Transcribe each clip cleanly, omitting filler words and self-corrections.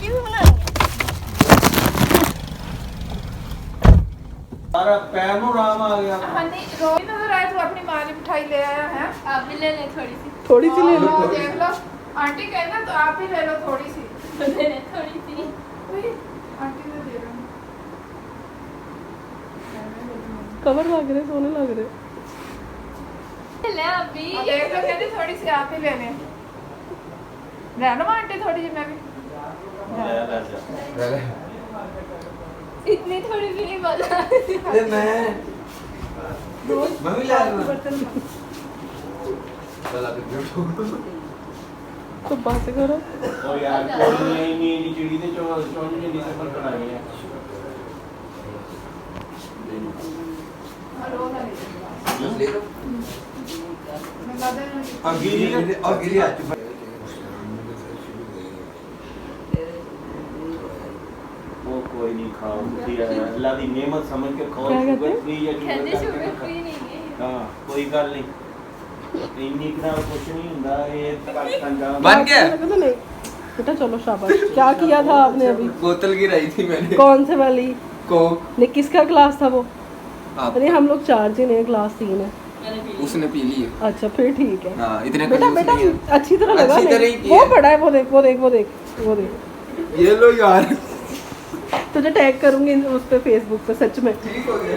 भी बनानी सारा पैर नु राम आ गया। हाँ नहीं रोई नजर आया तू अपनी माँ ने मिठाई ले आया है। आप भी ले लें थोड़ी सी ले लो देख लो आंटी कहना तो आप ही ले लो थोड़ी सी ले लें थोड़ी सी आंटी ने दे रहा कवर लग रहे सोने लग रहे ले अभी देख लो कहते थोड़ी सी आप ही ले लें ले लो आंटी थोड़ी सी मैं भी इतनी थोड़ी भी नहीं बोला ए मैं भी ला लूं। चला फिर तो बात करो। ओ यार कोई नहीं चिड़ी ते चोंज में डिसेंबर बनाई है। ले लो अगिरी आ चुका। वो कोई नहीं खाओ अल्लाह दी नेमत समझ के खाओ। शुगर फ्री या कहते शुगर फ्री नहीं है हां कोई गल नहीं इन्नी इतना कुछ नहीं हुंदा ये पंजाब बन गया नहीं बेटा चलो शाबाश। क्या किया था आपने अभी? बोतल गिराई थी मैंने। कौन से वाली? कोक। ने किसका ग्लास था वो? आप। अरे हम लोग 4 जन हैं, ग्लास 3 है। उसने पी ली है। अच्छा फिर ठीक है। हां इतने बेटा बेटा अच्छी तरह लगा अच्छी तरह ही वो पड़ा है वो देख ये लो यार तुझे टैग करूंगी उस पे फेसबुक पे सच में। ठीक हो गया।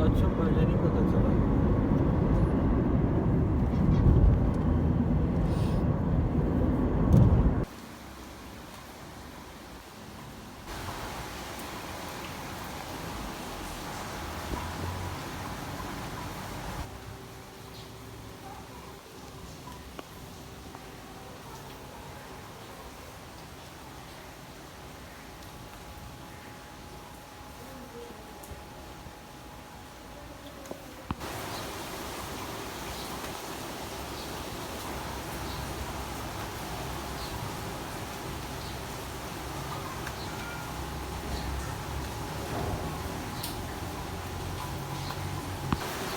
अच्छा मुझे नहीं पता चला।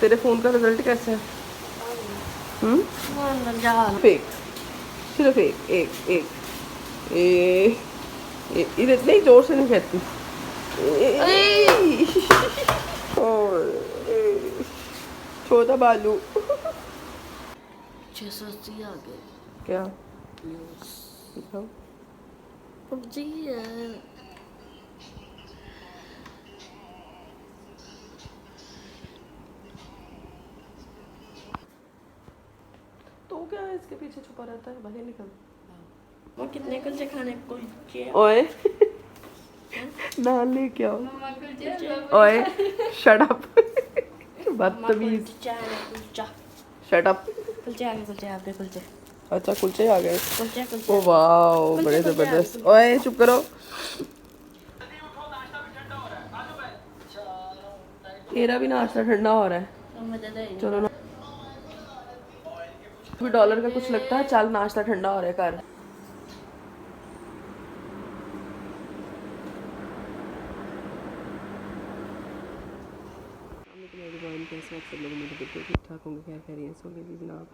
तेरे फोन का रिजल्ट कैसा है? फेक सिर्फ एक इधर नहीं जोर से नहीं कहती। छोटा बालू 680 आ गए क्या पबजी है तो क्या है इसके पीछे छुपा रहता है? भले निकल। वो कितने कुलचे खाने कुलचे ओए नाम ले क्या मम्मा कुलचे ओए शट अप बदतमीज कुलचा शट अप। कुलचे आ गए कुलचे अच्छा कुलचे आ गए। कुलचे ओ वाओ बड़े जबरदस्त। ओए चुप करो। मेरा भी नाश्ता ठंडा हो रहा है। चलो ना $2 का कुछ लगता है। चल नाश्ता ठंडा हो रहा है कर। कैसे आप सब लोग मुझे बिल्कुल ठीक ठाक होंगे खैर खैरियत से होंगे जनाब।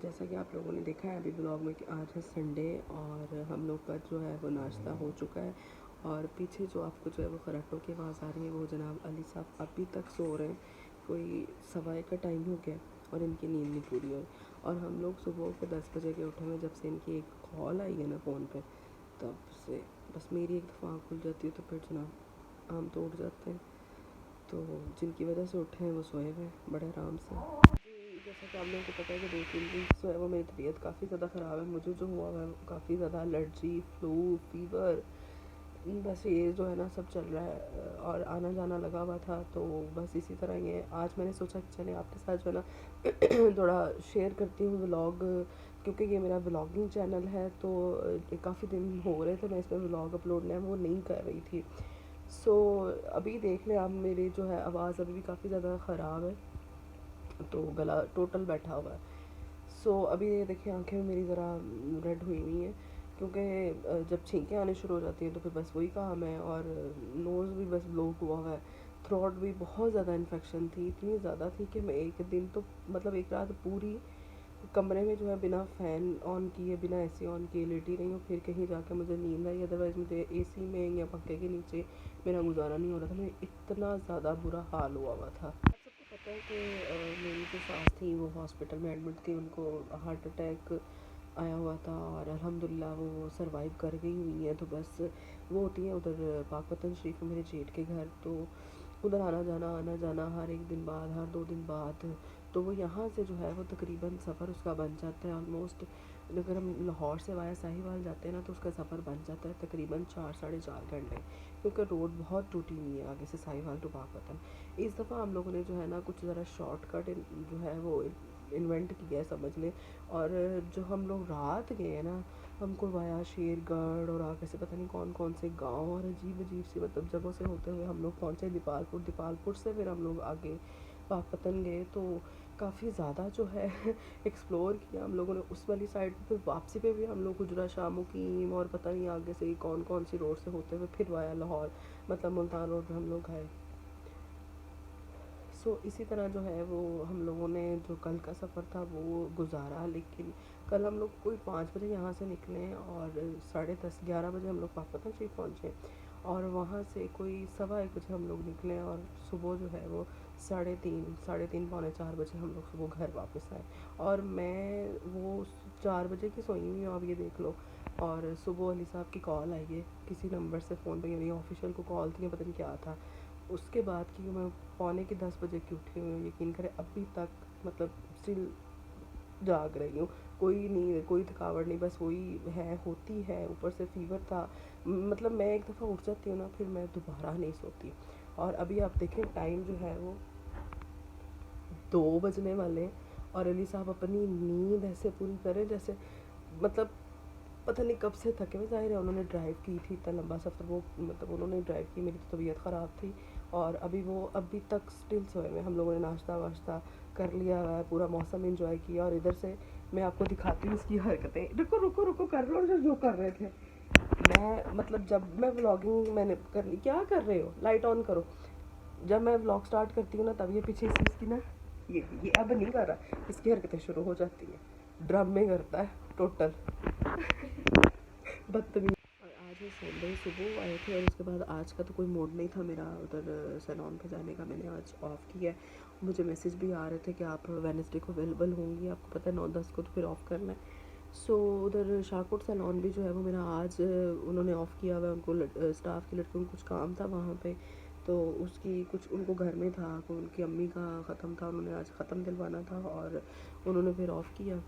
जैसा कि आप लोगों ने देखा है अभी ब्लॉग में कि आज है संडे और हम लोग का जो है वो नाश्ता हो चुका है और पीछे जो आपको जो है वो खराटों की आवाज़ आ रही है वो जनाब अली साहब अभी तक सो रहे हैं। कोई 1:15 का टाइम हो गया और इनकी नींद नहीं पूरी हुई और हम लोग सुबह के 10 बजे के उठे हुए जब से इनकी एक कॉल आई है ना फ़ोन पे तब से बस मेरी एक दफ़ा आँख खुल जाती है तो फिर जनाब हम तो उठ जाते हैं। तो जिनकी वजह से उठे हैं वो सोए हुए हैं बड़े आराम से। जैसा कि आप लोगों को पता है कि 2-3 दिन जो है वो मेरी तबीयत काफ़ी ज़्यादा ख़राब है। मुझे जो हुआ है काफ़ी ज़्यादा एलर्जी फ्लू फीवर बस ये जो है ना सब चल रहा है और आना जाना लगा हुआ था तो बस इसी तरह ये आज मैंने सोचा कि चले आपके साथ जो है ना थोड़ा शेयर करती हूँ व्लॉग क्योंकि ये मेरा व्लॉगिंग चैनल है तो काफ़ी दिन हो रहे थे मैं इसमें व्लॉग अपलोड वो नहीं कर रही थी। सो अभी देख लें आप मेरी जो है आवाज़ अभी भी काफ़ी ज़्यादा ख़राब है तो गला टोटल बैठा हुआ है। सो अभी ये देखिए आंखें मेरी ज़रा रेड हुई हुई हैं क्योंकि जब छींकें आने शुरू हो जाती हैं तो फिर बस वही काम है और नोज़ भी बस ब्लॉक हुआ हुआ है। थ्रोट भी बहुत ज़्यादा इन्फेक्शन थी इतनी ज़्यादा थी कि मैं एक दिन तो मतलब एक रात पूरी कमरे में जो है बिना फ़ैन ऑन किए, बिना एसी ऑन किए लेटी रही हूँ। फिर कहीं जाके मुझे नींद आई, अदरवाइज़ मुझे एसी में या पंखे के नीचे मेरा गुजारा नहीं हो रहा था। मेरा इतना ज़्यादा बुरा हाल हुआ था। आप सबको पता है कि मेरी जो सास थी वो हॉस्पिटल में एडमिट थी, उनको हार्ट अटैक आया हुआ था और अल्हम्दुलिल्लाह वो सरवाइव कर गई हुई हैं। तो बस वो होती हैं उधर पाकवतन शरीफ में मेरे जेठ के घर, तो उधर आना जाना हर एक दिन बाद, हर 2 दिन बाद। तो वो यहाँ से जो है वो तकरीबन सफ़र उसका बन जाता है ऑलमोस्ट, अगर हम लाहौर से वाया साहिवाल जाते हैं ना तो उसका सफ़र बन जाता है तकरीबन 4 साढ़े 4 घंटे, क्योंकि रोड बहुत टूटी हुई है आगे से साहिवाल टू पाकवतन। इस दफ़ा हम लोगों ने जो है ना कुछ ज़रा शॉर्टकट जो है वो इन्वेंट किया है समझ लें। और जो हम लोग रात गए हैं ना, हमको वाया शेरगढ़ और आगे से पता नहीं कौन कौन से गांव और अजीब अजीब सी मतलब जगहों से होते हुए हम लोग पहुँचे दीपालपुर से फिर हम लोग आगे पाकवतन गए। तो काफ़ी ज़्यादा जो है एक्सप्लोर किया हम लोगों ने उस वाली साइड पे। वापसी पे भी हम लोग गुजरा शामुकीम और पता नहीं आगे से कौन कौन सी रोड से होते हुए फिर वाया लाहौर मतलब मुल्तान रोड पे हम लोग आए। सो इसी तरह जो है वो हम लोगों ने जो कल का सफ़र था वो गुजारा। लेकिन कल हम लोग कोई 5 बजे यहाँ से निकले और 10:30-11 बजे हम लोग पाकवतन शरीफ पहुँचे और वहाँ से कोई 1:15 बजे हम लोग निकले और सुबह जो है वो 3:30 पौने 4 बजे हम लोग सुबह घर वापस आए। और मैं वो 4 बजे की सोई हुई हूँ, आप ये देख लो। और सुबह अली साहब की कॉल आई है किसी नंबर से फ़ोन पे, यानी ऑफिशियल को कॉल थी, पता नहीं क्या था। उसके बाद की मैं पौने की 10 बजे की उठी हुई हूँ, यकीन करें अभी तक मतलब स्टिल जाग रही हूँ। कोई नींद कोई थकावट नहीं, बस वही है होती है, ऊपर से फीवर था। मतलब मैं एक दफ़ा उठ जाती हूँ ना फिर मैं दोबारा नहीं सोती। और अभी आप देखें टाइम जो है वो 2 बजने वाले हैं और अली साहब अपनी नींद ऐसे पूरी करें जैसे मतलब पता नहीं कब से थके हुए। ज़ाहिर है उन्होंने ड्राइव की थी इतना लंबा सफ़र, वो मतलब उन्होंने ड्राइव की, मेरी तो तबीयत ख़राब थी और अभी तक स्टिल सोए हुए। हम लोगों ने नाश्ता वाश्ता कर लिया हुआ है, पूरा मौसम एंजॉय किया। और इधर से मैं आपको दिखाती हूँ इसकी हरकतें। रुको रुको रुको कर लो जो कर रहे थे। मैं मतलब जब मैं व्लॉगिंग मैंने करनी, क्या कर रहे हो, लाइट ऑन करो। जब मैं व्लॉग स्टार्ट करती हूँ ना तब ये पीछे इस चीज़ की ना ये अब नहीं कर रहा, इसकी हरकतें शुरू हो जाती है। ड्रामे करता है टोटल बदतमीज। और आज है संडे, सुबह आए थे और उसके बाद आज का तो कोई मूड नहीं था मेरा उधर सैलून पे जाने का। मैंने आज ऑफ़ किया है। मुझे मैसेज भी आ रहे थे कि आप वेडनेसडे को अवेलेबल होंगी, आपको पता है 9-10 को तो फिर ऑफ़ करना है। सो उधर शाहकोट सैलून भी जो है वो मेरा आज उन्होंने ऑफ़ किया हुआ है। उनको स्टाफ की लड़कियों को कुछ काम था वहाँ पे, तो उसकी कुछ उनको घर में था, तो उनकी अम्मी का ख़त्म था, उन्होंने आज ख़त्म दिलवाना था और उन्होंने फिर ऑफ़ किया।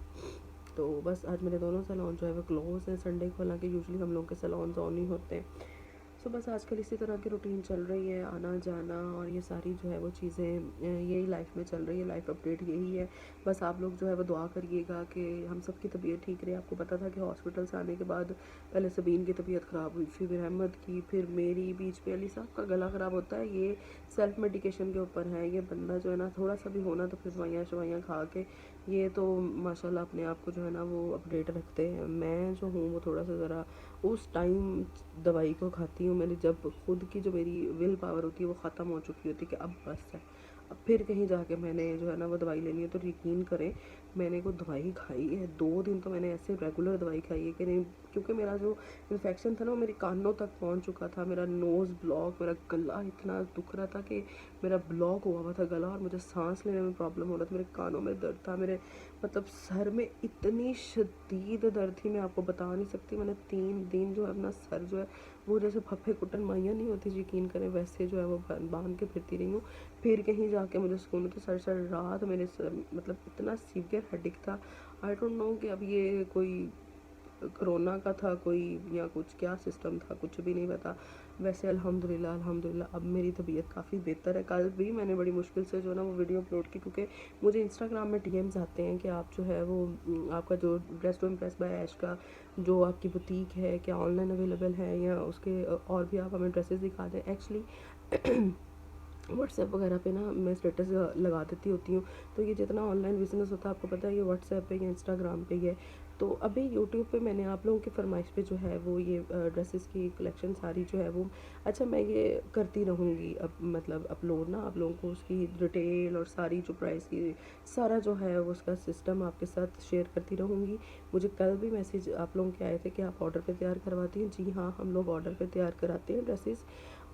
तो बस आज मेरे दोनों सैलून जो है वो क्लोज़ हैं संडे को, हालांकि यूजुअली हम लोग के सैलून्स ऑन ही होते हैं। सो बस आजकल इसी तरह की रूटीन चल रही है, आना जाना और ये सारी जो है वो चीज़ें यही लाइफ में चल रही है। लाइफ अपडेट यही है। बस आप लोग जो है वो दुआ करिएगा कि हम सब की तबीयत ठीक रहे। आपको पता था कि हॉस्पिटल से आने के बाद पहले सबीन की तबीयत ख़राब हुई, फिर अहमद की, फिर मेरी, बीच पे अली साहब का गला ख़राब होता है। ये सेल्फ मेडिकेशन के ऊपर है। ये बंदा जो है ना थोड़ा सा भी होना तो फिर दवाइयाँ खा के ये तो माशाल्लाह अपने आप को जो है ना वो अपडेट रखते हैं। मैं जो हूँ वो थोड़ा सा ज़रा उस टाइम दवाई को खाती हूँ मैंने जब खुद की जो मेरी विल पावर होती है वो ख़त्म हो चुकी होती है कि अब बस है, अब फिर कहीं जाके मैंने जो है ना वो दवाई लेनी है। तो यकीन करें मैंने को दवाई खाई है 2 दिन, तो मैंने ऐसे रेगुलर दवाई खाई है कि नहीं, क्योंकि मेरा जो इन्फेक्शन था ना वो मेरे कानों तक पहुंच चुका था। मेरा नोज़ ब्लॉक, मेरा गला इतना दुख रहा था कि मेरा ब्लॉक हुआ था गला और मुझे सांस लेने में प्रॉब्लम हो रहा था। मेरे कानों में दर्द था, मेरे मतलब सर में इतनी शदीद दर्द थी मैं आपको बता नहीं सकती। मैंने 3 दिन जो है अपना सर जो है वो जैसे फफे कुटन माइयाँ नहीं होती यकीन करें वैसे जो है वो बांध के फिरती रही हूँ। फिर कहीं जाके मुझे सुकून तो सारी रात मेरे मतलब इतना सीवियर हेडेक था। आई डोंट नो कि अब ये कोई कोरोना का था कोई या कुछ क्या सिस्टम था, कुछ भी नहीं पता। वैसे अल्हम्दुलिल्लाह अब मेरी तबीयत काफ़ी बेहतर है। कल भी मैंने बड़ी मुश्किल से जो है ना वो वीडियो अपलोड की, क्योंकि मुझे इंस्टाग्राम में डीएम्स आते हैं कि आप जो है वो आपका जो ड्रेस टू इम्प्रेस बाय ऐश का जो आपकी बुटीक है क्या ऑनलाइन अवेलेबल है, या उसके और भी आप हमें ड्रेसेस दिखा दें। एक्चुअली व्हाट्सएप वगैरह पे ना मैं स्टेटस लगा देती होती हूँ, तो ये जितना ऑनलाइन बिजनेस होता है आपको पता है ये व्हाट्सएप पे या इंस्टाग्राम पे ही है। तो अभी यूट्यूब पे मैंने आप लोगों की फरमाइश पे जो है वो ये ड्रेसेस की कलेक्शन सारी जो है वो, अच्छा मैं ये करती रहूँगी अब, मतलब अपलोड ना आप लोगों को उसकी डिटेल और सारी जो प्राइस की सारा जो है वो उसका सिस्टम आपके साथ शेयर करती रहूँगी। मुझे कल भी मैसेज आप लोगों के आए थे कि आप ऑर्डर पे तैयार करवाती हैं। जी हाँ, हम लोग ऑर्डर पे तैयार कराते हैं ड्रेसेस,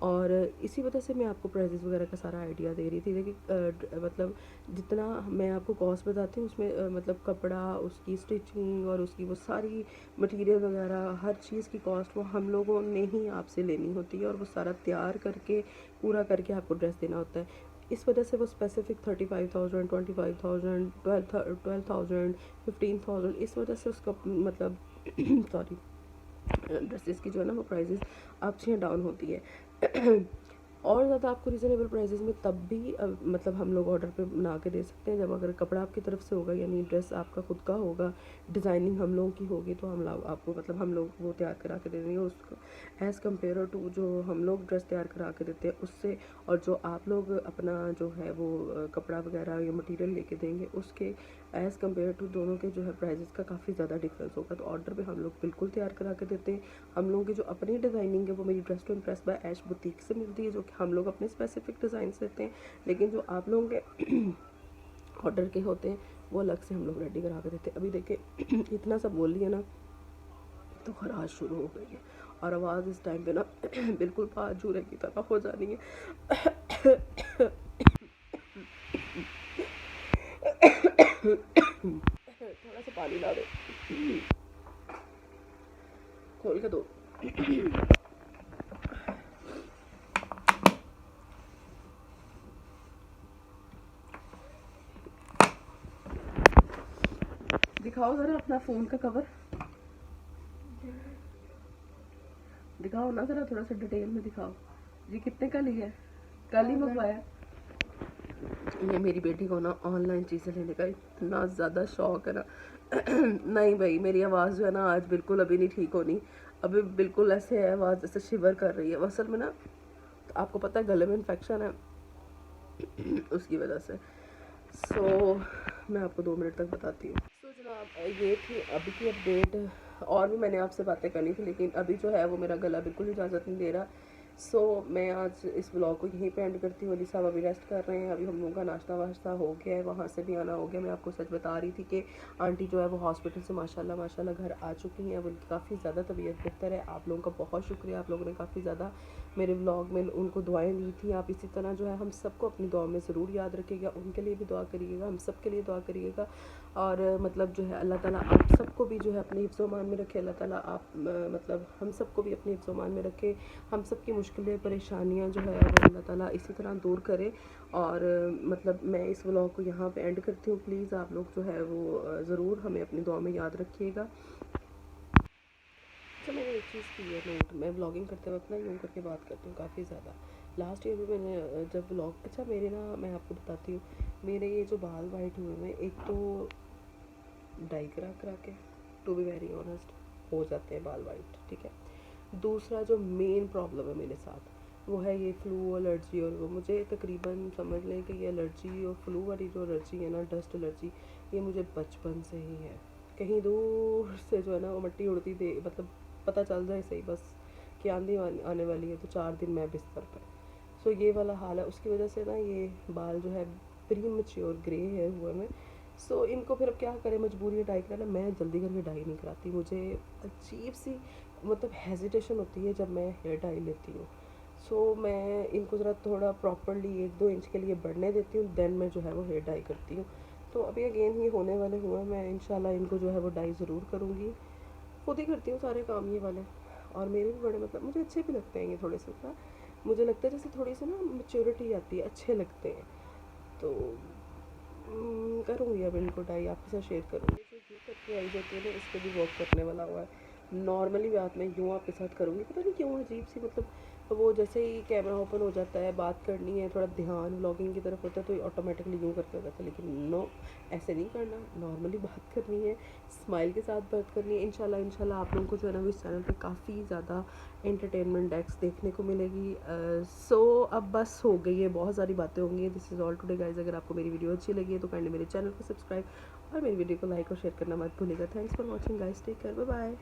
और इसी वजह से मैं आपको प्राइजेस वगैरह का सारा आइडिया दे रही थी। देखिए मतलब जितना मैं आपको कॉस्ट बताती हूँ उसमें मतलब कपड़ा, उसकी स्टिचिंग और उसकी वो सारी मटेरियल वगैरह हर चीज़ की कॉस्ट वो हम लोगों ने ही आपसे लेनी होती है, और वो सारा तैयार करके पूरा करके आपको ड्रेस देना होता है। इस वजह से वो स्पेसिफिक 35,000, 25,000, 12,000, 15,000 इस वजह से उसका मतलब सॉरी ड्रेसेस की जो है ना वो प्राइजेस अप से डाउन होती है। और ज़्यादा आपको रिजनेबल प्राइजेस में तब भी मतलब हम लोग ऑर्डर पे बना के दे सकते हैं जब अगर कपड़ा आपकी तरफ से होगा, यानी ड्रेस आपका खुद का होगा, डिज़ाइनिंग हम लोगों की होगी, तो हम लोग आपको मतलब हम लोग वो तैयार करा के दे देंगे उसको, एज़ कम्पेयर टू जो हम लोग ड्रेस तैयार करा के देते हैं उससे, और जो आप लोग अपना जो है वो कपड़ा वगैरह या मटेरियल लेके देंगे उसके एज़ कम्पेयर टू दोनों के जो है प्राइजेस का काफ़ी ज़्यादा डिफरेंस होगा। तो ऑर्डर पे हम लोग बिल्कुल तैयार करा के देते हैं। हम लोगों की जो अपनी डिज़ाइनिंग है वो मेरी dress to impress by Aish boutique से मिलती है, जो कि हम लोग अपने स्पेसिफिक डिज़ाइन देते हैं, लेकिन जो आप लोगों के ऑर्डर के होते हैं वो अलग से हम लोग रेडी करा के देते हैं। अभी देखिए इतना सब बोल लिया ना तो खराश शुरू हो गई है, और आवाज़ इस टाइम पे ना बिल्कुल पाजूरे की तरह हो जानी है। थोड़ा सा पानी ला दो, खोल के दो। दिखाओ जरा अपना फ़ोन का कवर, दिखाओ ना जरा, थोड़ा सा डिटेल में दिखाओ। ये कितने का लिया है? कल ही मंगवाया। ये मेरी बेटी को ना ऑनलाइन चीज़ें लेने का इतना ज़्यादा शौक है ना। नहीं भाई, मेरी आवाज़ जो है ना आज बिल्कुल अभी नहीं ठीक होनी, अभी बिल्कुल ऐसे है आवाज़ जैसे शिवर कर रही है। असल में ना आपको पता है गले में इन्फेक्शन है उसकी वजह से। सो मैं आपको 2 मिनट तक बताती हूँ। सो जनाब ये थी अभी की अपडेट, और भी मैंने आपसे बातें करनी थी लेकिन अभी जो है वो मेरा गला बिल्कुल इजाज़त नहीं दे रहा। सो मैं आज इस ब्लॉग को यहीं पे एंड करती हूँ। अली साहब अभी रेस्ट कर रहे हैं, अभी हम लोगों का नाश्ता वाश्ता हो गया है, वहाँ से भी आना हो गया। मैं आपको सच बता रही थी कि आंटी जो है वो हॉस्पिटल से माशाल्लाह घर आ चुकी हैं। अब उनकी काफ़ी ज़्यादा तबीयत बेहतर है। आप लोगों का बहुत शुक्रिया, आप लोगों ने काफ़ी ज़्यादा मेरे व्लॉग में उनको दुआएं दी थी। आप इसी तरह जो है हम सबको अपनी दुआ में ज़रूर याद रखिएगा, उनके लिए भी दुआ करिएगा, हम सब के लिए दुआ करिएगा। और मतलब जो है अल्लाह ताला आप सबको भी जो है अपने हिफ्ज़-ओ-मान में रखे। अल्लाह ताला आप मतलब हम सबको भी अपने हिफ्ज़-ओ-मान में रखे। हम सब की मुश्किलें परेशानियां जो है वो अल्लाह ताला इसी तरह दूर करे। और मतलब मैं इस व्लॉग को यहाँ पे एंड करती हूँ। प्लीज़ आप लोग जो है वो ज़रूर हमें अपनी दुआ में याद रखिएगा। अच्छा मैंने एक चीज़ की है नोट, मैं व्लॉगिंग करते वक्त ना यूँ करके बात करती हूँ काफ़ी ज़्यादा। लास्ट ईयर भी मैंने जब व्लॉग, अच्छा मेरे ना मैं आपको बताती हूँ, मेरे ये जो बाल वाइट हुए हैं, एक तो डाई करा के टू बी वेरी ऑनेस्ट हो जाते हैं बाल वाइट, ठीक है। दूसरा जो मेन प्रॉब्लम है मेरे साथ वो है ये फ्लू एलर्जी, और वो मुझे तकरीबन समझ लें कि ये एलर्जी और फ्लू वाली जो एलर्जी है ना, डस्ट एलर्जी, ये मुझे बचपन से ही है। कहीं दूर से जो है ना वो मिट्टी उड़ती दे, मतलब पता चल जाए सही बस कि आंधी आने वाली है तो 4 दिन मैं बिस्तर पर। सो ये वाला हाल है, उसकी वजह से ना ये बाल जो है प्रीमैच्योर ग्रे है हुए में। सो इनको फिर अब क्या करें, मजबूरी है डाई कराना। मैं जल्दी करके डाई नहीं कराती, मुझे अजीब सी मतलब हेजिटेशन होती है जब मैं हेयर डाई लेती हूँ। सो मैं इनको ज़रा थोड़ा प्रॉपरली 1-2 इंच के लिए बढ़ने देती हूँ, देन मैं जो है वो हेयर डाई करती हूँ। तो अभी अगेन ये होने वाले हुए, मैं इंशाल्लाह इनको जो है वो डाई ज़रूर करूँगी। खुद ही करती हूँ सारे काम ये वाले, और मेरे भी बड़े मतलब मुझे अच्छे भी लगते हैं ये थोड़े से ना, मुझे लगता है जैसे थोड़ी सी ना मैच्योरिटी आती है, अच्छे लगते हैं। तो करूँगी अब इनको डाई आपके साथ शेयर करूँगी। जो ये करके आई जाती है ना, इस पर भी वर्क करने वाला हुआ है। नॉर्मली बात मैं यूँ आपके साथ करूँगी, पता नहीं क्यों अजीब सी मतलब वो जैसे ही कैमरा ओपन हो जाता है, बात करनी है, थोड़ा ध्यान व्लॉगिंग की तरफ होता है, तो ये ऑटोमेटिकली यूँ करके हो जाता है। लेकिन नो, ऐसे नहीं करना, नॉर्मली बात करनी है, स्माइल के साथ बात करनी है। इंशाल्लाह आप लोगों को जो है ना इस चैनल पे काफ़ी ज़्यादा एंटरटेनमेंट एक्स देखने को मिलेगी। सो अब बस हो गई है, बहुत सारी बातें होंगी। This is all today guys. अगर आपको मेरी वीडियो अच्छी लगी है तो काइंडली मेरे चैनल को सब्सक्राइब और मेरी वीडियो को लाइक और शेयर करना मत भूलिएगा। Thanks for watching guys, take care, bye bye.